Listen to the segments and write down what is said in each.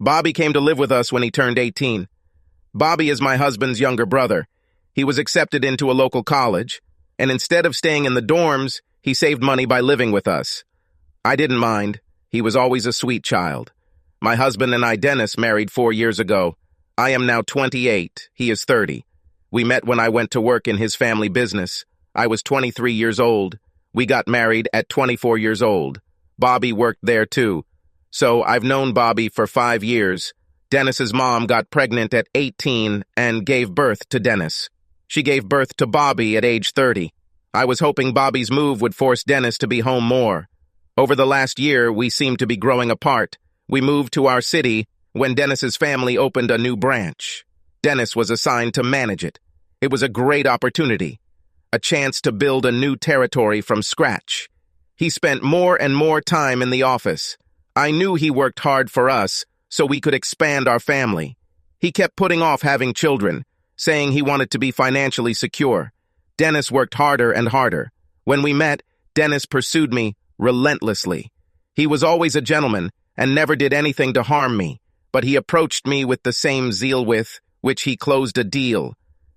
Bobby came to live with us when he turned 18. Bobby is my husband's younger brother. He was accepted into a local college, and instead of staying in the dorms, he saved money by living with us. I didn't mind. He was always a sweet child. My husband and I, Dennis, married 4 years ago. I am now 28. He is 30. We met when I went to work in his family business. I was 23 years old. We got married at 24 years old. Bobby worked there too. So I've known Bobby for 5 years. Dennis's mom got pregnant at 18 and gave birth to Dennis. She gave birth to Bobby at age 30. I was hoping Bobby's move would force Dennis to be home more. Over the last year, we seemed to be growing apart. We moved to our city when Dennis's family opened a new branch. Dennis was assigned to manage it. It was a great opportunity, a chance to build a new territory from scratch. He spent more and more time in the office. I knew he worked hard for us so we could expand our family. He kept putting off having children, saying he wanted to be financially secure. Dennis worked harder and harder. When we met, Dennis pursued me relentlessly. He was always a gentleman and never did anything to harm me, but he approached me with the same zeal with which he closed a deal.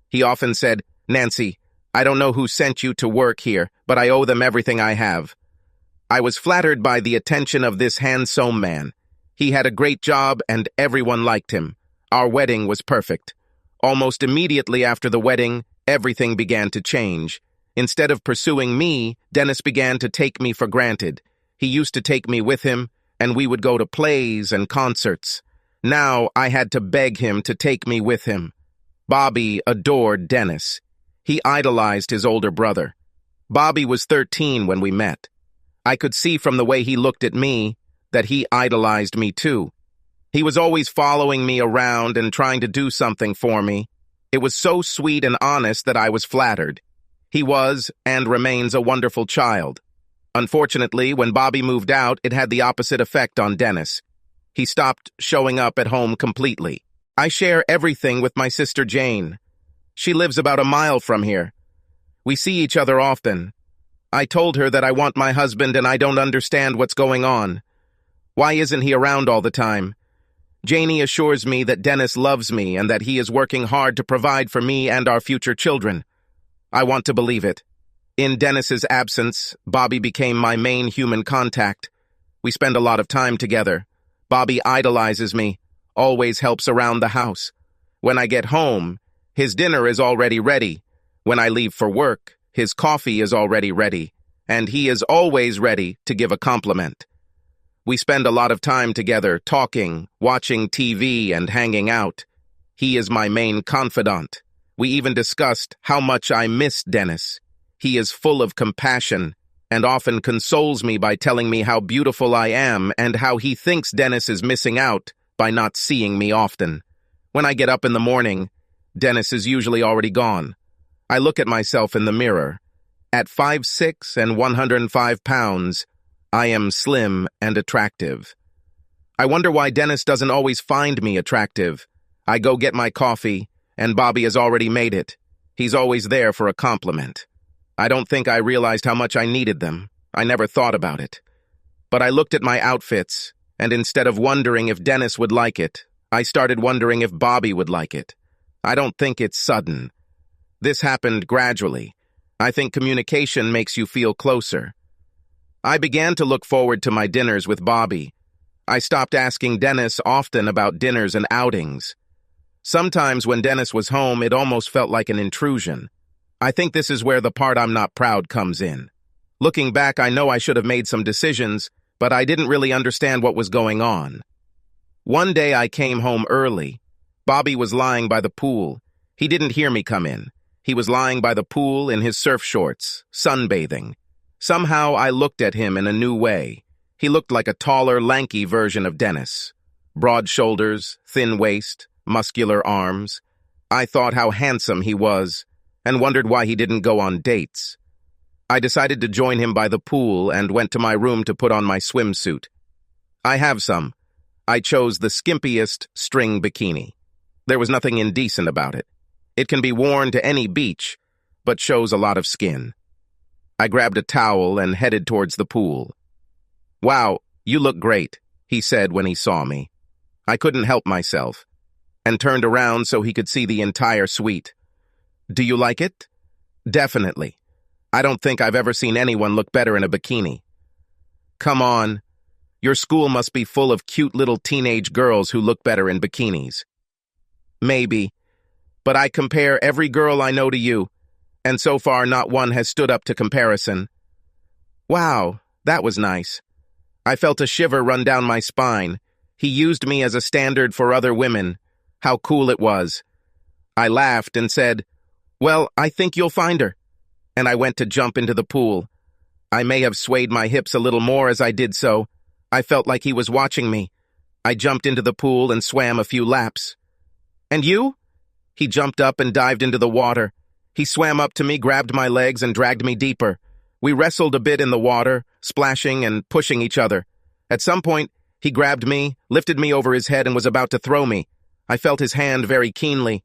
He often said, "Nancy, I don't know who sent you to work here, but I owe them everything I have." I was flattered by the attention of this handsome man. He had a great job and everyone liked him. Our wedding was perfect. Almost immediately after the wedding, everything began to change. Instead of pursuing me, Dennis began to take me for granted. He used to take me with him, and we would go to plays and concerts. Now I had to beg him to take me with him. Bobby adored Dennis. He idolized his older brother. Bobby was 13 when we met. I could see from the way he looked at me that he idolized me too. He was always following me around and trying to do something for me. It was so sweet and honest that I was flattered. He was and remains a wonderful child. Unfortunately, when Bobby moved out, it had the opposite effect on Dennis. He stopped showing up at home completely. I share everything with my sister Jane. She lives about a mile from here. We see each other often. I told her that I want my husband and I don't understand what's going on. Why isn't he around all the time? Janie assures me that Dennis loves me and that he is working hard to provide for me and our future children. I want to believe it. In Dennis's absence, Bobby became my main human contact. We spend a lot of time together. Bobby idolizes me, always helps around the house. When I get home, his dinner is already ready. When I leave for work, his coffee is already ready, and he is always ready to give a compliment. We spend a lot of time together, talking, watching TV, and hanging out. He is my main confidant. We even discussed how much I miss Dennis. He is full of compassion and often consoles me by telling me how beautiful I am and how he thinks Dennis is missing out by not seeing me often. When I get up in the morning, Dennis is usually already gone. I look at myself in the mirror. At 5'6" and 105 pounds, I am slim and attractive. I wonder why Dennis doesn't always find me attractive. I go get my coffee, and Bobby has already made it. He's always there for a compliment. I don't think I realized how much I needed them. I never thought about it. But I looked at my outfits, and instead of wondering if Dennis would like it, I started wondering if Bobby would like it. I don't think it's sudden. This happened gradually. I think communication makes you feel closer. I began to look forward to my dinners with Bobby. I stopped asking Dennis often about dinners and outings. Sometimes when Dennis was home, it almost felt like an intrusion. I think this is where the part I'm not proud comes in. Looking back, I know I should have made some decisions, but I didn't really understand what was going on. One day I came home early. Bobby was lying by the pool. He didn't hear me come in. He was lying by the pool in his surf shorts, sunbathing. Somehow I looked at him in a new way. He looked like a taller, lanky version of Dennis. Broad shoulders, thin waist, muscular arms. I thought how handsome he was, and wondered why he didn't go on dates. I decided to join him by the pool and went to my room to put on my swimsuit. I have some. I chose the skimpiest string bikini. There was nothing indecent about it. It can be worn to any beach, but shows a lot of skin. I grabbed a towel and headed towards the pool. "Wow, you look great," he said when he saw me. I couldn't help myself, and turned around so he could see the entire suite. Do you like it? Definitely. I don't think I've ever seen anyone look better in a bikini. Come on. Your school must be full of cute little teenage girls who look better in bikinis. Maybe, but I compare every girl I know to you, and so far not one has stood up to comparison. Wow, that was nice. I felt a shiver run down my spine. He used me as a standard for other women. How cool it was. I laughed and said, "Well, I think you'll find her." And I went to jump into the pool. I may have swayed my hips a little more as I did so. I felt like he was watching me. I jumped into the pool and swam a few laps. "And you?" He jumped up and dived into the water. He swam up to me, grabbed my legs, and dragged me deeper. We wrestled a bit in the water, splashing and pushing each other. At some point, he grabbed me, lifted me over his head, and was about to throw me. I felt his hand very keenly.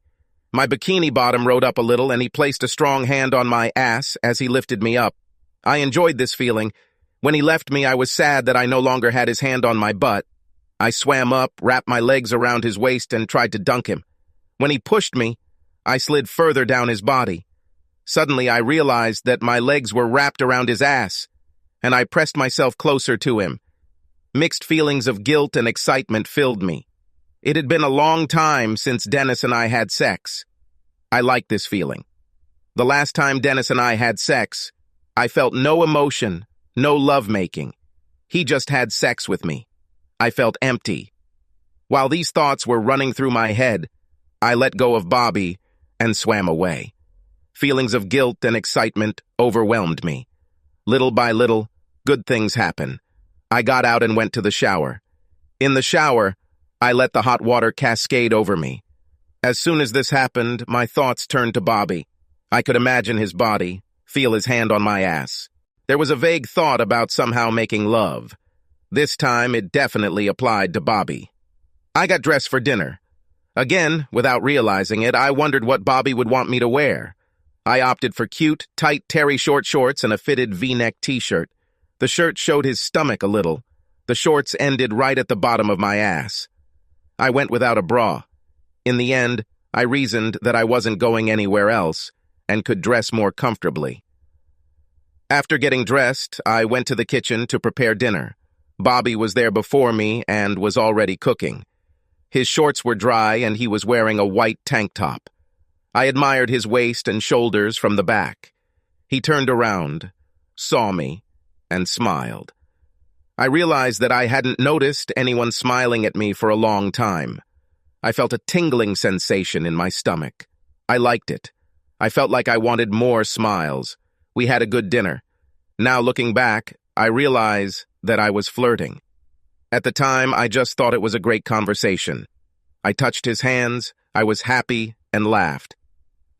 My bikini bottom rode up a little, and he placed a strong hand on my ass as he lifted me up. I enjoyed this feeling. When he left me, I was sad that I no longer had his hand on my butt. I swam up, wrapped my legs around his waist, and tried to dunk him. When he pushed me, I slid further down his body. Suddenly, I realized that my legs were wrapped around his ass, and I pressed myself closer to him. Mixed feelings of guilt and excitement filled me. It had been a long time since Dennis and I had sex. I liked this feeling. The last time Dennis and I had sex, I felt no emotion, no lovemaking. He just had sex with me. I felt empty. While these thoughts were running through my head, I let go of Bobby and swam away. Feelings of guilt and excitement overwhelmed me. Little by little, good things happen. I got out and went to the shower. In the shower, I let the hot water cascade over me. As soon as this happened, my thoughts turned to Bobby. I could imagine his body, feel his hand on my ass. There was a vague thought about somehow making love. This time, it definitely applied to Bobby. I got dressed for dinner. Again, without realizing it, I wondered what Bobby would want me to wear. I opted for cute, tight terry short shorts and a fitted V-neck t-shirt. The shirt showed his stomach a little. The shorts ended right at the bottom of my ass. I went without a bra. In the end, I reasoned that I wasn't going anywhere else and could dress more comfortably. After getting dressed, I went to the kitchen to prepare dinner. Bobby was there before me and was already cooking. His shorts were dry and he was wearing a white tank top. I admired his waist and shoulders from the back. He turned around, saw me, and smiled. I realized that I hadn't noticed anyone smiling at me for a long time. I felt a tingling sensation in my stomach. I liked it. I felt like I wanted more smiles. We had a good dinner. Now looking back, I realize that I was flirting. At the time, I just thought it was a great conversation. I touched his hands, I was happy, and laughed.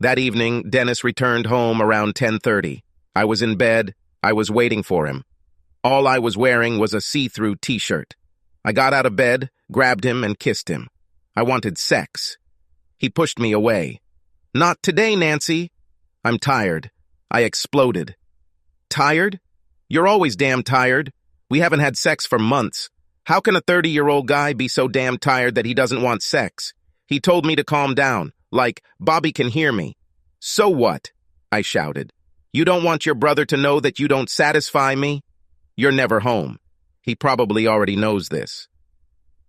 That evening, Dennis returned home around 10:30. I was in bed. I was waiting for him. All I was wearing was a see-through t-shirt. I got out of bed, grabbed him, and kissed him. I wanted sex. He pushed me away. "Not today, Nancy." "I'm tired." I exploded. "Tired? You're always damn tired. We haven't had sex for months. How can a 30-year-old guy be so damn tired that he doesn't want sex?" He told me to calm down, like, "Bobby can hear me." "So what?" I shouted. "You don't want your brother to know that you don't satisfy me? You're never home." He probably already knows this.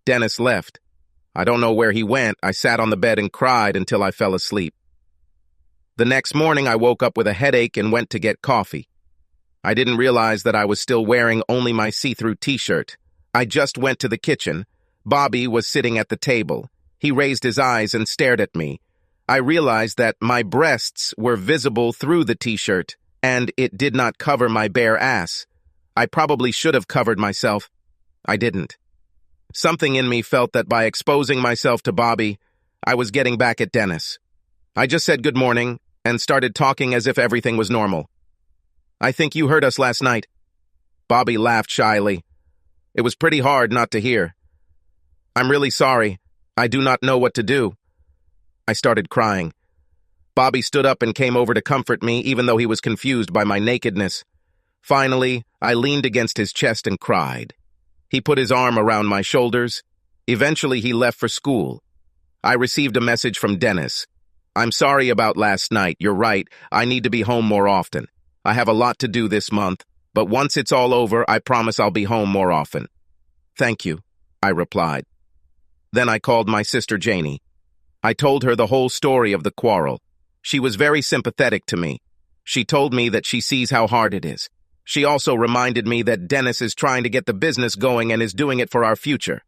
Dennis left. I don't know where he went. I sat on the bed and cried until I fell asleep. The next morning, I woke up with a headache and went to get coffee. I didn't realize that I was still wearing only my see-through t-shirt. I just went to the kitchen. Bobby was sitting at the table. He raised his eyes and stared at me. I realized that my breasts were visible through the t-shirt, and it did not cover my bare ass. I probably should have covered myself. I didn't. Something in me felt that by exposing myself to Bobby, I was getting back at Dennis. I just said good morning and started talking as if everything was normal. "I think you heard us last night." Bobby laughed shyly. It was pretty hard not to hear. "I'm really sorry. I do not know what to do." I started crying. Bobby stood up and came over to comfort me, even though he was confused by my nakedness. Finally, I leaned against his chest and cried. He put his arm around my shoulders. Eventually, he left for school. I received a message from Dennis. "I'm sorry about last night. You're right. I need to be home more often. I have a lot to do this month, but once it's all over, I promise I'll be home more often." "Thank you," I replied. Then I called my sister Janie. I told her the whole story of the quarrel. She was very sympathetic to me. She told me that she sees how hard it is. She also reminded me that Dennis is trying to get the business going and is doing it for our future.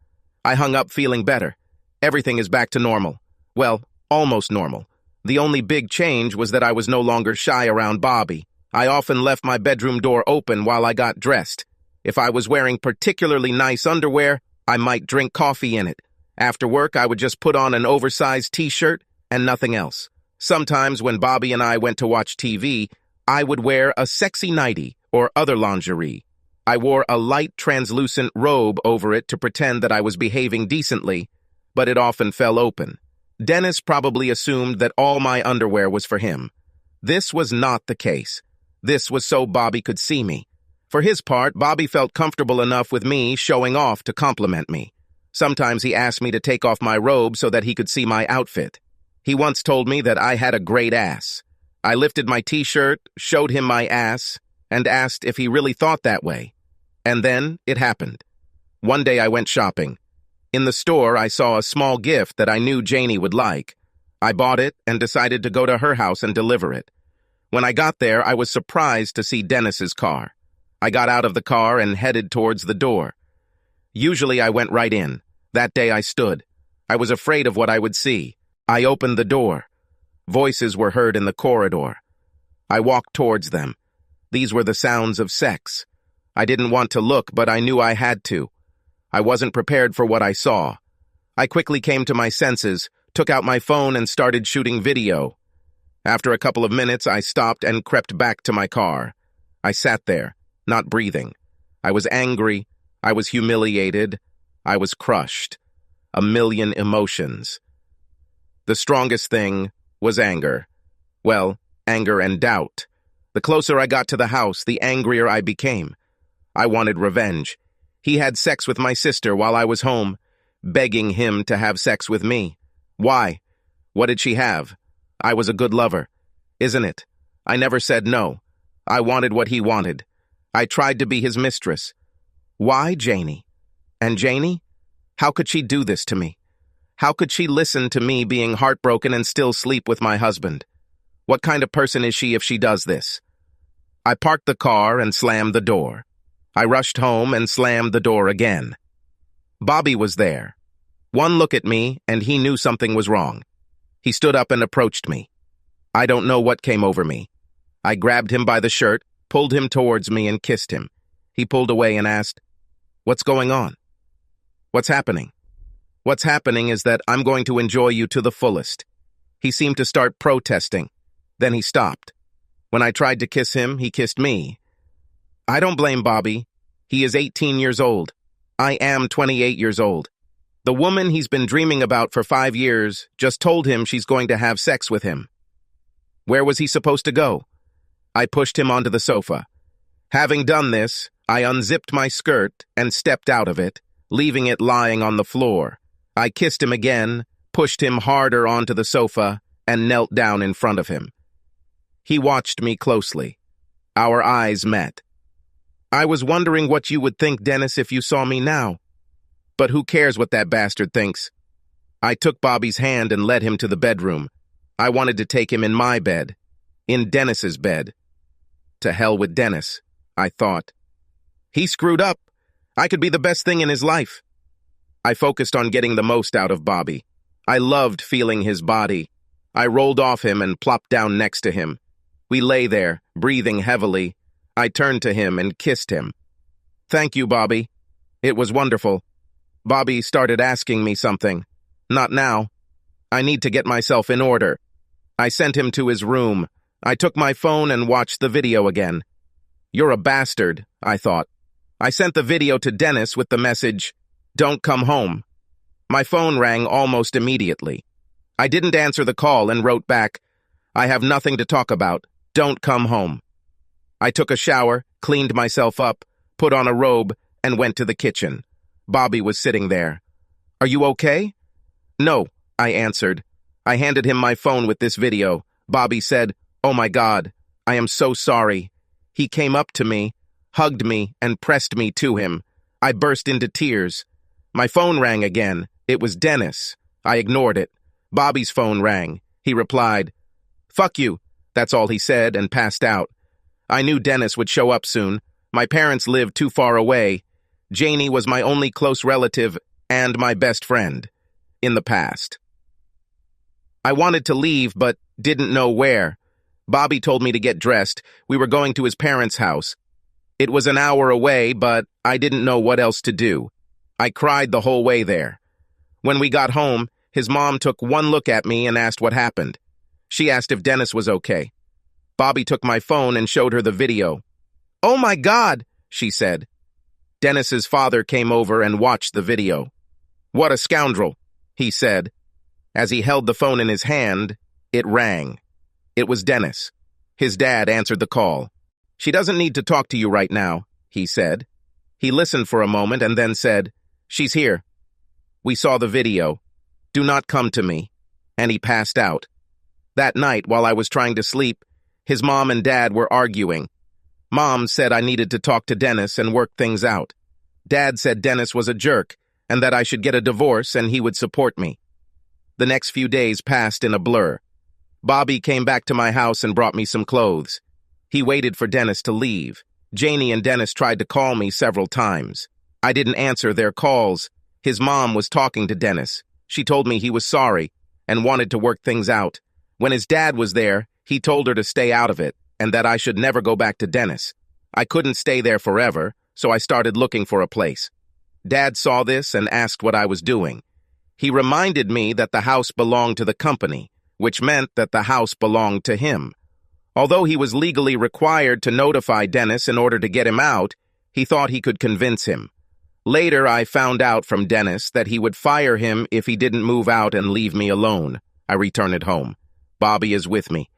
I hung up feeling better. Everything is back to normal. Well, almost normal. The only big change was that I was no longer shy around Bobby. I often left my bedroom door open while I got dressed. If I was wearing particularly nice underwear, I might drink coffee in it. After work, I would just put on an oversized t-shirt and nothing else. Sometimes when Bobby and I went to watch TV, I would wear a sexy nightie or other lingerie. I wore a light translucent robe over it to pretend that I was behaving decently, but it often fell open. Dennis probably assumed that all my underwear was for him. This was not the case. This was so Bobby could see me. For his part, Bobby felt comfortable enough with me showing off to compliment me. Sometimes he asked me to take off my robe so that he could see my outfit. He once told me that I had a great ass. I lifted my t-shirt, showed him my ass, and asked if he really thought that way. And then it happened. One day I went shopping. In the store, I saw a small gift that I knew Janie would like. I bought it and decided to go to her house and deliver it. When I got there, I was surprised to see Dennis's car. I got out of the car and headed towards the door. Usually I went right in. That day I stood. I was afraid of what I would see. I opened the door. Voices were heard in the corridor. I walked towards them. These were the sounds of sex. I didn't want to look, but I knew I had to. I wasn't prepared for what I saw. I quickly came to my senses, took out my phone and started shooting video. After a couple of minutes, I stopped and crept back to my car. I sat there, not breathing. I was angry. I was humiliated. I was crushed. A million emotions. The strongest thing was anger. Well, anger and doubt. The closer I got to the house, the angrier I became. I wanted revenge. He had sex with my sister while I was home, begging him to have sex with me. Why? What did she have? I was a good lover. Isn't it? I never said no. I wanted what he wanted. I tried to be his mistress. Why Janie? And Janie? How could she do this to me? How could she listen to me being heartbroken and still sleep with my husband? What kind of person is she if she does this? I parked the car and slammed the door. I rushed home and slammed the door again. Bobby was there. One look at me and he knew something was wrong. He stood up and approached me. I don't know what came over me. I grabbed him by the shirt, pulled him towards me and kissed him. He pulled away and asked, "What's going on? What's happening?" "What's happening is that I'm going to enjoy you to the fullest." He seemed to start protesting. Then he stopped. When I tried to kiss him, he kissed me. I don't blame Bobby. He is 18 years old. I am 28 years old. The woman he's been dreaming about for 5 years just told him she's going to have sex with him. Where was he supposed to go? I pushed him onto the sofa. Having done this, I unzipped my skirt and stepped out of it, leaving it lying on the floor. I kissed him again, pushed him harder onto the sofa, and knelt down in front of him. He watched me closely. Our eyes met. "I was wondering what you would think, Dennis, if you saw me now. But who cares what that bastard thinks?" I took Bobby's hand and led him to the bedroom. I wanted to take him in my bed. In Dennis's bed. To hell with Dennis, I thought. He screwed up. I could be the best thing in his life. I focused on getting the most out of Bobby. I loved feeling his body. I rolled off him and plopped down next to him. We lay there, breathing heavily. I turned to him and kissed him. "Thank you, Bobby. It was wonderful." Bobby started asking me something. "Not now. I need to get myself in order." I sent him to his room. I took my phone and watched the video again. "You're a bastard," I thought. I sent the video to Dennis with the message, "Don't come home." My phone rang almost immediately. I didn't answer the call and wrote back, "I have nothing to talk about. Don't come home." I took a shower, cleaned myself up, put on a robe, and went to the kitchen. Bobby was sitting there. Are you okay? No, I answered. I handed him my phone with this video. Bobby said, "Oh my God, I am so sorry." He came up to me, hugged me, and pressed me to him. I burst into tears. My phone rang again. It was Dennis. I ignored it. Bobby's phone rang. He replied, "Fuck you." That's all he said, and passed out. I knew Dennis would show up soon. My parents lived too far away. Janie was my only close relative and my best friend in the past. I wanted to leave, but didn't know where. Bobby told me to get dressed. We were going to his parents' house. It was an hour away, but I didn't know what else to do. I cried the whole way there. When we got home, his mom took one look at me and asked what happened. She asked if Dennis was okay. Bobby took my phone and showed her the video. "Oh my God," she said. Dennis's father came over and watched the video. "What a scoundrel," he said. As he held the phone in his hand, it rang. It was Dennis. His dad answered the call. "She doesn't need to talk to you right now," he said. He listened for a moment and then said, "She's here. We saw the video. Do not come to me." And he passed out. That night, while I was trying to sleep, his mom and dad were arguing. Mom said I needed to talk to Dennis and work things out. Dad said Dennis was a jerk and that I should get a divorce and he would support me. The next few days passed in a blur. Bobby came back to my house and brought me some clothes. He waited for Dennis to leave. Janie and Dennis tried to call me several times. I didn't answer their calls. His mom was talking to Dennis. She told me he was sorry and wanted to work things out. When his dad was there, he told her to stay out of it and that I should never go back to Dennis. I couldn't stay there forever, so I started looking for a place. Dad saw this and asked what I was doing. He reminded me that the house belonged to the company, which meant that the house belonged to him. Although he was legally required to notify Dennis in order to get him out, he thought he could convince him. Later, I found out from Dennis that he would fire him if he didn't move out and leave me alone. I returned home. Bobby is with me.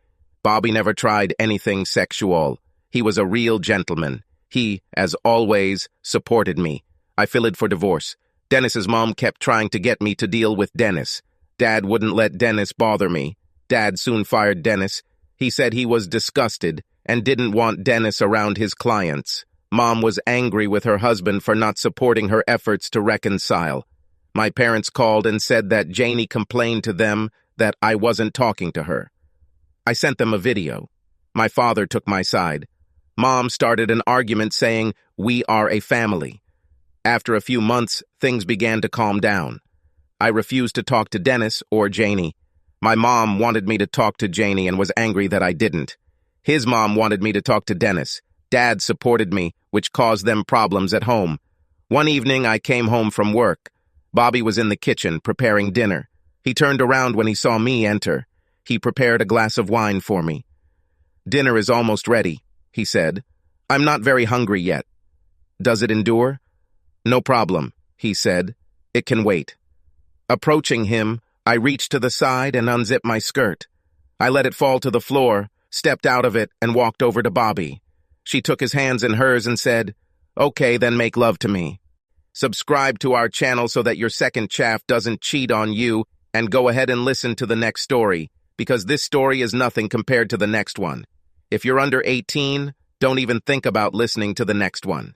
Bobby never tried anything sexual. He was a real gentleman. He, as always, supported me. I filed for divorce. Dennis's mom kept trying to get me to deal with Dennis. Dad wouldn't let Dennis bother me. Dad soon fired Dennis. He said he was disgusted and didn't want Dennis around his clients. Mom was angry with her husband for not supporting her efforts to reconcile. My parents called and said that Janie complained to them that I wasn't talking to her. I sent them a video. My father took my side. Mom started an argument saying, "We are a family." After a few months, things began to calm down. I refused to talk to Dennis or Janie. My mom wanted me to talk to Janie and was angry that I didn't. His mom wanted me to talk to Dennis. Dad supported me, which caused them problems at home. One evening, I came home from work. Bobby was in the kitchen preparing dinner. He turned around when he saw me enter. He prepared a glass of wine for me. "Dinner is almost ready," he said. "I'm not very hungry yet." "Does it endure?" "No problem," he said. "It can wait." Approaching him, I reached to the side and unzipped my skirt. I let it fall to the floor, stepped out of it, and walked over to Bobby. She took his hands in hers and said, "Okay, then make love to me." Subscribe to our channel so that your second chaff doesn't cheat on you, and go ahead and listen to the next story, because this story is nothing compared to the next one. If you're under 18, don't even think about listening to the next one.